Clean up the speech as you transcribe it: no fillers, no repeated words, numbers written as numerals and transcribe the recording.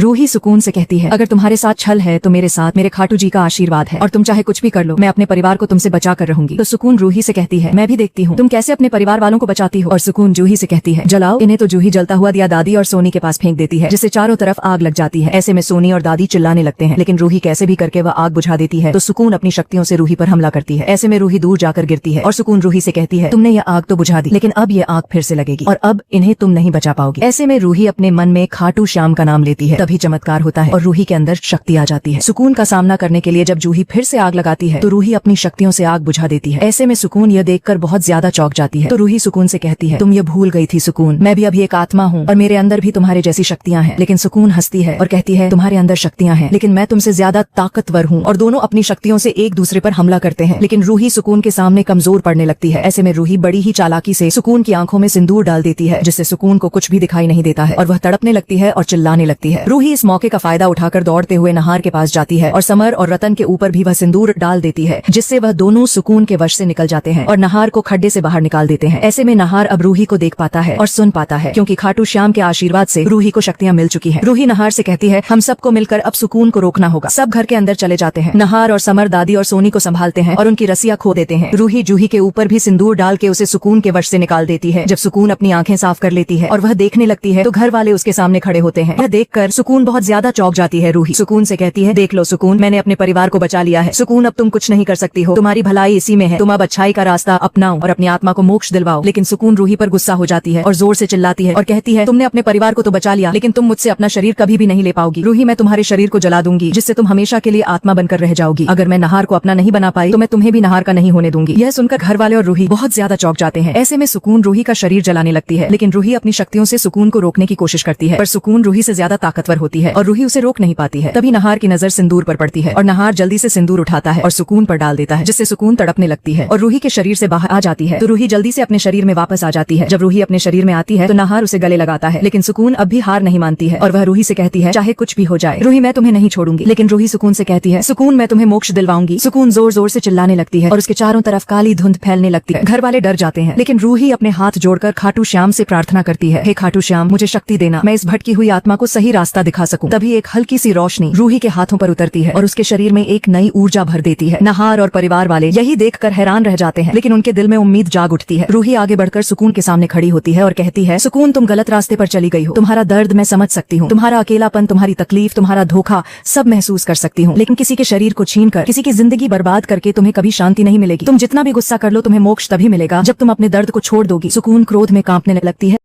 रूही सुकून से कहती है, अगर तुम्हारे साथ छल है तो मेरे साथ मेरे खाटू जी का आशीर्वाद है और तुम चाहे कुछ भी कर लो, मैं अपने परिवार को तुमसे बचा कर रहूंगी। तो सुकून रूही से कहती है, मैं भी देखती हूँ तुम कैसे अपने परिवार वालों को बचाती हो। और सुकून जूही से कहती है, जलाओ इन्हें। तो जूही जलता हुआ दिया दादी और सोनी के पास फेंक देती है, जिससे चारों तरफ आग लग जाती है। ऐसे में सोनी और दादी चिल्लाने लगते हैं, लेकिन रूही कैसे भी करके वह आग बुझा देती है। तो सुकून अपनी शक्तियों से रूही पर हमला करती है। ऐसे में रूही दूर जाकर गिरती है और सुकून रूही से कहती है, तुमने यह आग तो बुझा दी, लेकिन अब यह आग फिर से लगेगी और अब इन्हें तुम नहीं बचा पाओगी। ऐसे में रूही अपने मन में खाटू श्याम का नाम लेती है। तभी चमत्कार होता है और रूही के अंदर शक्ति आ जाती है। सुकून का सामना करने के लिए जब जूही फिर से आग लगाती है तो रूही अपनी शक्तियों से आग बुझा देती है। ऐसे में सुकून यह देखकर बहुत ज्यादा चौंक जाती है। तो रूही सुकून से कहती है, तुम ये भूल गई थी सुकून, मैं भी अभी एक आत्मा हूँ और मेरे अंदर भी तुम्हारे जैसी शक्तियाँ हैं। लेकिन सुकून हंसती है और कहती है, तुम्हारे अंदर शक्तियाँ हैं, लेकिन मैं तुमसे ज्यादा ताकतवर हूँ। और दोनों अपनी शक्तियों से एक दूसरे पर हमला करते हैं, लेकिन रूही सुकून के सामने कमजोर पड़ने लगती है। ऐसे में रूही बड़ी ही चालाकी से सुकून की आंखों में सिंदूर डाल देती है, जिससे सुकून को कुछ भी दिखाई नहीं देता है और वह तड़पने लगती है और चिल्लाने लगती है। रूही इस मौके का फायदा उठाकर दौड़ते हुए नहार के पास जाती है और समर और रतन के ऊपर भी वह सिंदूर डाल देती है, जिससे वह दोनों सुकून के वश से निकल जाते हैं और नहार को खड्डे से बाहर निकाल देते हैं। ऐसे में नहार अब रूही को देख पाता है और सुन पाता है, क्योंकि खाटू श्याम के आशीर्वाद से रूही को शक्तियां मिल चुकी है। रूही नहार से कहती है, हम सबको मिलकर अब सुकून को रोकना होगा। सब घर के अंदर चले जाते हैं। नहार और समर दादी और सोनी को संभालते हैं और उनकी रस्सियां खो देते हैं। रूही जूही के ऊपर भी सिंदूर डाल के उसे सुकून के वश से निकाल देती है। जब सुकून अपनी आंखें साफ कर लेती है और वह देखने लगती है तो घर वाले उसके सामने खड़े होते हैं। यह देखकर सुकून बहुत ज्यादा चौंक जाती है। रूही सुकून से कहती है, देख लो सुकून, मैंने अपने परिवार को बचा लिया है। सुकून, अब तुम कुछ नहीं कर सकती हो, तुम्हारी भलाई इसी में है। तुम अब अच्छाई का रास्ता अपनाओ और अपनी आत्मा को मोक्ष दिलवाओ। लेकिन सुकून रूही पर गुस्सा हो जाती है और जोर से चिल्लाती है और कहती है, तुमने अपने परिवार को तो बचा लिया, लेकिन तुम मुझसे अपना शरीर कभी भी नहीं ले पाओगी। रूही, मैं तुम्हारे शरीर को जला दूंगी, जिससे तुम हमेशा के लिए आत्मा बनकर रह जाओगी। अगर मैं नहार को अपना नहीं बना पाई तो मैं तुम्हें भी नहार का नहीं होने दूंगी। यह सुनकर घर वाले और रूही बहुत ज्यादा चौंक जाते हैं। ऐसे में सुकून रूही का शरीर जलाने लगती है, लेकिन रूही अपनी शक्तियों से सुकून को रोकने की कोशिश करती है, पर सुकून रूही से ज्यादा ताकतवर होती है और रूही उसे रोक नहीं पाती है। तभी नहार की नजर सिंदूर पर पड़ती है और नहार जल्दी से सिंदूर उठाता है और सुकून पर डाल देता है, जिससे सुकून तड़पने लगती है और रूही के शरीर से बाहर आ जाती है। तो रूही जल्दी से अपने शरीर में वापस आ जाती है। जब रूही अपने शरीर में आती है तो नहार उसे गले लगाता है, लेकिन सुकून अब भी हार नहीं मानती है और वह रूही से कहती है, चाहे कुछ भी हो जाए रूही, मैं तुम्हें नहीं छोड़ूंगी। लेकिन रूही सुकून से कहती है, सुकून, मैं तुम्हें मोक्ष दिलवाऊंगी। सुकून जोर जोर से चिल्लाने लगती है और उसके चारों तरफ काली धुंध फैलने लगती है। घर वाले डर जाते हैं, लेकिन रूही अपने हाथ जोड़कर खाटू श्याम से प्रार्थना करती है, हे खाटू श्याम, मुझे शक्ति देना, मैं इस भटकी हुई आत्मा को सही रास्ता दिखा सकूं। तभी एक हल्की सी रोशनी रूही के हाथों पर उतरती है और उसके शरीर में एक नई ऊर्जा भर देती है। नहार और परिवार वाले यही देखकर हैरान रह जाते हैं, लेकिन उनके दिल में उम्मीद जाग उठती है। रूही आगे बढ़कर सुकून के सामने खड़ी होती है और कहती है, सुकून, तुम गलत रास्ते पर चली गई हो। तुम्हारा दर्द मैं समझ सकती हूँ, तुम्हारा अकेलापन, तुम्हारी तकलीफ, तुम्हारा धोखा, सब महसूस कर सकती हूँ, लेकिन किसी के शरीर को छीनकर किसी की जिंदगी बर्बाद करके तुम्हें कभी शांति नहीं मिलेगी। तुम जितना भी गुस्सा कर लो, तुम्हें मोक्ष तभी मिलेगा जब तुम अपने दर्द को छोड़ दोगी। सुकून क्रोध में कांपने लगती है।